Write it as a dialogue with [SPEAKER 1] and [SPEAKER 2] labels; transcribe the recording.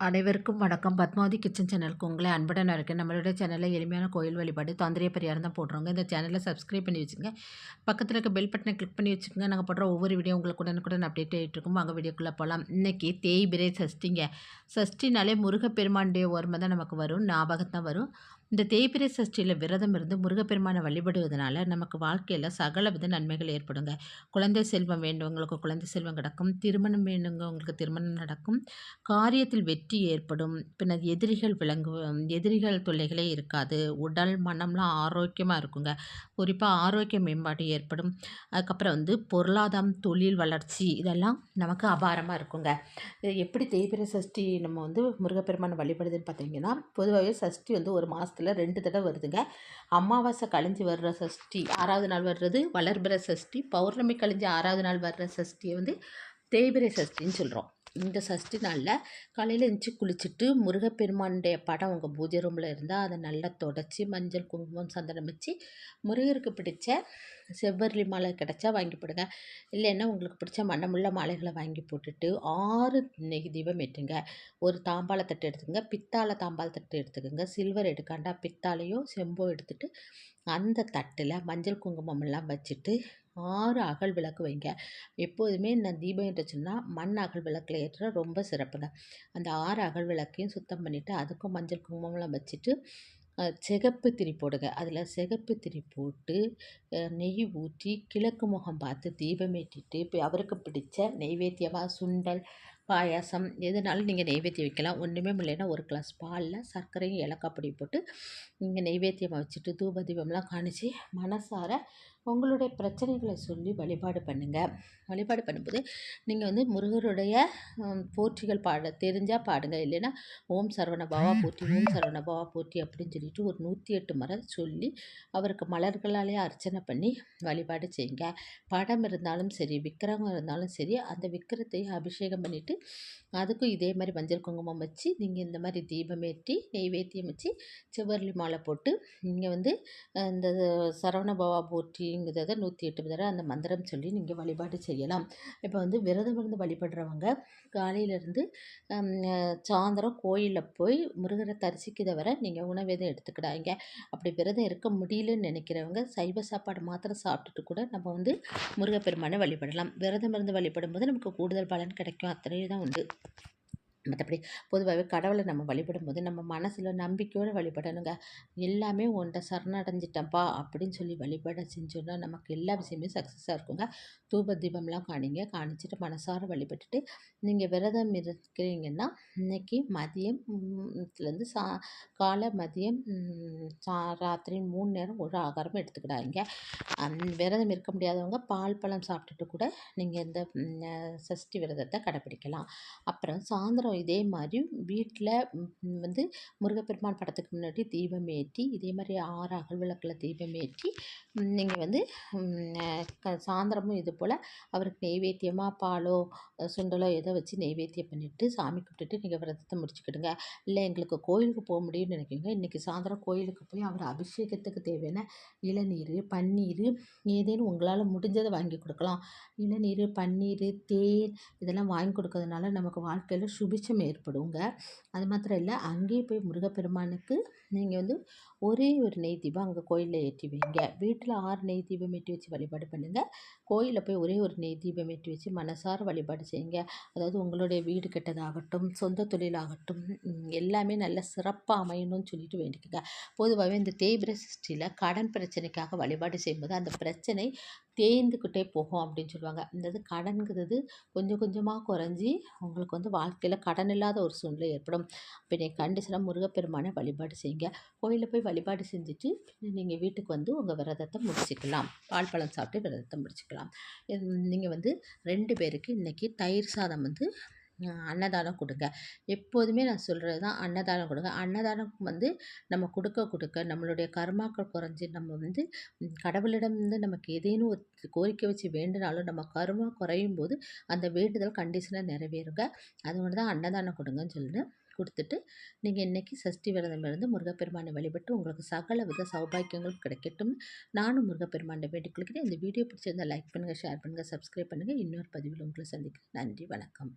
[SPEAKER 1] அனைவருக்கும் வணக்கம். பத்மாவதி கிச்சன் சேனலுக்கு உங்களை அன்புடன் இருக்கேன். நம்மளுடைய சேனலில் எளிமையான கோயில் வழிபாடு, தாந்திரிய பரிகாரம் தான் போடுறோங்க. இந்த சேனலை சப்ஸ்கிரைப் பண்ணி வச்சுக்கோங்க. பக்கத்தில் இருக்க பெல் பட்டனை கிளிக் பண்ணி வச்சுக்கோங்க. நாங்கள் போடுற ஒவ்வொரு வீடியோ உங்களுக்கு உடனுக்குடன் அப்டேட் ஆகிட்டு இருக்கும். வாங்க வீடியோக்குள்ளே போகலாம். இன்றைக்கி தேய்பிரை சஷ்டிங்க. சஷ்டினாலே முருகப்பெருமானுடைய ஓர்மை தான் நமக்கு வரும், ஞாபகம் தான் வரும். இந்த தேய்பிரை சஷ்டியில் விரதம் இருந்து முருகப்பெருமானை வழிபடுவதனால நமக்கு வாழ்க்கையில் சகல வித நன்மைகள் ஏற்படுங்க. குழந்தை செல்வம் வேண்டுவங்களுக்கு குழந்தை செல்வம் கிடக்கும், திருமணம் வேண்டுங்கவங்களுக்கு திருமணம் நடக்கும், காரியத்தில் வெற்றி ஏற்படும், பின்னர் எதிரிகள் தொல்லைகளே இருக்காது, உடல் மனம்லாம் ஆரோக்கியமாக இருக்குங்க. குறிப்பாக ஆரோக்கிய மேம்பாடு ஏற்படும். அதுக்கப்புறம் பொருளாதாரம், தொழில் வளர்ச்சி இதெல்லாம் நமக்கு அபாரமாக இருக்குங்க. இது எப்படி தேய்பிறை சஷ்டி நம்ம முருகப்பெருமானை வழிபடுதுன்னு பார்த்தீங்கன்னா, பொதுவாகவே சஷ்டி ஒரு மாதத்தில் 2 தடவை வருதுங்க. அமாவாசை கழிஞ்சு வர்ற சஷ்டி 6வது நாள் வர்றது வளர்பிறை சஷ்டி, பௌர்ணமி கழிஞ்சு 6வது நாள் வர்ற சஷ்டியை தேய்பிறை சஷ்டின்னு சொல்கிறோம். இந்த சஷ்டி நாளில் காலையில் எழுந்திச்சி குளிச்சுட்டு முருகப்பெருமானுடைய படம் உங்கள் பூஜை ரூமில் இருந்தால் அதை நல்லா தொடச்சி மஞ்சள் குங்குமம் சந்தனம் வச்சு முருகருக்கு பிடிச்ச செவ்வரளி மாலை கிடச்சா வாங்கி போடுங்க. இல்லைன்னா உங்களுக்கு பிடிச்ச மணமுள்ள மாலைகளை வாங்கி போட்டுட்டு 6 நெய் தீபம் ஏற்றுங்க. ஒரு தாம்பாளத்தட்டு எடுத்துக்கோங்க, பித்தாளை தாம்பாளத்தட்டு எடுத்துக்கோங்க. சில்வர் எடுக்காண்டா பித்தாளையோ செம்போ எடுத்துகிட்டு அந்த தட்டில் மஞ்சள் குங்குமம்லாம் வச்சுட்டு 6 அகல் விளக்கு வைங்க. எப்போதுமே நான் தீபம் ஏற்ற சொன்னால் மண் அகல் விளக்கில் ஏற்ற ரொம்ப சிறப்புங்க. அந்த 6 அகல் விளக்கையும் சுத்தம் பண்ணிவிட்டு அதுக்கும் மஞ்சள் குங்குமம்லாம் வச்சுட்டு சிகப்பு திரி போடுங்க. அதில் சிகப்பு திரி போட்டு நெய் ஊற்றி கிழக்கு முகம் பார்த்து தீபம் ஏற்றிட்டு இப்போ அவருக்கு பிடிச்ச நெய்வேத்தியமாக சுண்டல், பாயாசம் எதுனாலும் நீங்கள் நெய்வேத்தியம் வைக்கலாம். ஒன்றுமே இல்லைன்னா ஒரு கிளாஸ் பாலில் சர்க்கரையும் ஏலக்காய் பொடி போட்டு நீங்கள் நெய்வேத்தியமாக வச்சுட்டு தூப தீபம்லாம் காணிச்சு மனசார உங்களுடைய பிரச்சனைகளை சொல்லி வழிபாடு பண்ணுங்கள். வழிபாடு பண்ணும்போது நீங்கள் முருகருடைய போற்றிகள் தெரிஞ்சால் பாடுங்க. இல்லைன்னா ஓம் சரவண பவா போற்றி, ஓம் சரவண பவா போற்றி அப்படின்னு சொல்லிட்டு ஒரு 108 முறை சொல்லி அவருக்கு மலர்களாலே அர்ச்சனை பண்ணி வழிபாடு செய்யுங்க. படம் இருந்தாலும் சரி, விக்கிரகம் இருந்தாலும் சரி, அந்த விக்கிரத்தையும் அபிஷேகம் பண்ணிவிட்டு அதுக்கும் இதே மாதிரி மஞ்சள் குங்குமம் வச்சு நீங்கள் இந்த மாதிரி தீபம் ஏற்றி நெய்வேத்தியம் வச்சு செவ்வரளி மாலை போட்டு நீங்கள் இந்த சரவண பவா போற்றிங்கிறத 108 தடவை அந்த மந்திரம் சொல்லி நீங்கள் வழிபாடு செய்யலாம். இப்போ விரதம் இருந்து வழிபடுறவங்க காலையிலேருந்து சாயந்தரம் கோயிலில் போய் முருகரை தரிசிக்கிறத வரை நீங்கள் உணவு எதுவும் எடுத்துக்கிடாங்க. அப்படி விரதம் இருக்க முடியலன்னு நினைக்கிறவங்க சைவ சாப்பாடு மாத்திரம் சாப்பிட்டுட்டு கூட நம்ம முருகப்பெருமானை வழிபடலாம். விரதம் இருந்து வழிபடும்போது நமக்கு கூடுதல் பலன் கிடைக்கும். அத்தனை தான் உண்டு. மற்றபடி பொதுவாகவே கடவுளை நம்ம வழிபடும்போது நம்ம மனசில் நம்பிக்கையோடு வழிபடணுங்க. எல்லாமே உன்கிட்ட சரணடைஞ்சிட்டப்பா அப்படின்னு சொல்லி வழிபாட செஞ்சோன்னா நமக்கு எல்லா விஷயமே சக்ஸஸாக இருக்குங்க. தூப தீபம்லாம் காணிச்சிட்டு மனசார வழிபட்டுட்டு நீங்கள் விரதம் இருக்கிறீங்கன்னா இன்றைக்கி மதியம்லேருந்து காலை மதியம் ராத்திரி 3 நேரம் ஒரு ஆகாரம் எடுத்துக்கிடாங்க. விரதம் இருக்க முடியாதவங்க பால் பழம் சாப்பிட்டுட்டு கூட நீங்கள் இந்த சஷ்டி விரதத்தை கடைப்பிடிக்கலாம். அப்புறம் சாயந்தரம் இதே மாதிரி வீட்டில் முருகப்பெருமான் படத்துக்கு முன்னாடி தீபம் ஏற்றி இதே மாதிரி 6 அகல் விளக்கில் தீபம் ஏற்றி நீங்கள் சாயந்தரமும் இது போல் அவருக்கு நெய்வேத்தியமாக பாலோ சுண்டலோ எதை வச்சு நெய்வேத்தியம் பண்ணிவிட்டு சாமி கும்பிட்டுட்டு நீங்கள் விரதத்தை முடிச்சுக்கிடுங்க. இல்லை எங்களுக்கு கோயிலுக்கு போக முடியும்னு நினைக்கிங்க, இன்றைக்கி சாயந்தரம் கோயிலுக்கு போய் அவர் அபிஷேகத்துக்கு தேவையான இளநீர், பன்னீர் ஏதேனும் உங்களால் முடிஞ்சதை வாங்கி கொடுக்கலாம். இளநீர், பன்னீர், தேன் இதெல்லாம் வாங்கி கொடுக்கறதுனால நமக்கு வாழ்க்கையில் சுபிட்சம் ஏற்படுங்க. அது மாத்திரம் இல்லை, அங்கேயே போய் முருகப்பெருமானுக்கு நீங்கள் ஒரே ஒரு நெய் தீபம் அங்கே கோயிலில் ஏற்றி வைங்க. வீட்டில் 6 நெய் தீபம் ஏற்றி வச்சு வழிபாடு பண்ணுங்கள். கோயிலில் போய் ஒரே ஒரு நெய் தீபம் ஏற்றி வச்சு மனசார வழிபாடு செய்யுங்க. அதாவது உங்களுடைய வீடு கெட்டதாகட்டும், சொந்த தொழிலாகட்டும் எல்லாமே நல்ல சிறப்பாக அமையணும்னு சொல்லிட்டு வேண்டிக்குங்க. பொதுவாகவே இந்த தேய்பிறை சஷ்டியில் கடன் பிரச்சனைக்காக வழிபாடு செய்யும்போது அந்த பிரச்சனை தேய்ந்துக்கிட்டே போகும் அப்படின்னு சொல்லுவாங்க. இந்த கடன்கிறது கொஞ்சம் கொஞ்சமாக குறைஞ்சி உங்களுக்கு வாழ்க்கையில் கடன் இல்லாத ஒரு சூழ்நிலை ஏற்படும். அப்போ நீங்கள் கண்டிஷனாக முருகப்பெருமானை வழிபாடு செய்யுங்க. கோயிலில் போய் வழிபாடு செஞ்சுட்டு நீங்கள் வீட்டுக்கு உங்கள் விரதத்தை முடிச்சுக்கலாம். பால் பழம் சாப்பிட்டு விரதத்தை முடிச்சுக்கலாம். நீங்கள் 2 பேருக்கு இன்றைக்கி தயிர் சாதம் அன்னதானம் கொடுங்க. எப்போதுமே நான் சொல்கிறது தான், அன்னதானம் கொடுங்க. அன்னதானம் நம்ம கொடுக்க நம்மளுடைய கர்மாக்கள் குறைஞ்சி நம்ம கடவுளிடம் நமக்கு ஏதேனும் ஒரு கோரிக்கை வச்சு வேண்டினாலும் நம்ம கர்மா குறையும் போது அந்த வேண்டுதல் கண்டிஷனாக நிறைவேறுங்க. அதுകൊണ്ട് தான் அன்னதானம் கொடுங்கன்னு சொல்லிட்டு கொடுத்துட்டு நீங்கள் இன்றைக்கி சஷ்டி விரதம் இருந்து முருகப்பெருமானை வழிபட்டு உங்களுக்கு சகல வித சௌபாக்கியங்களும் கிடைக்கட்டும். நானும் முருகப்பெருமானை வேண்டிக் கொள்கிறேன். இந்த வீடியோ பிடிச்சிருந்தால் லைக் பண்ணுங்கள், ஷேர் பண்ணுங்கள், சப்ஸ்கிரைப் பண்ணுங்கள். இன்னொரு பதிவில் உங்களை சந்திக்கிறேன். நன்றி, வணக்கம்.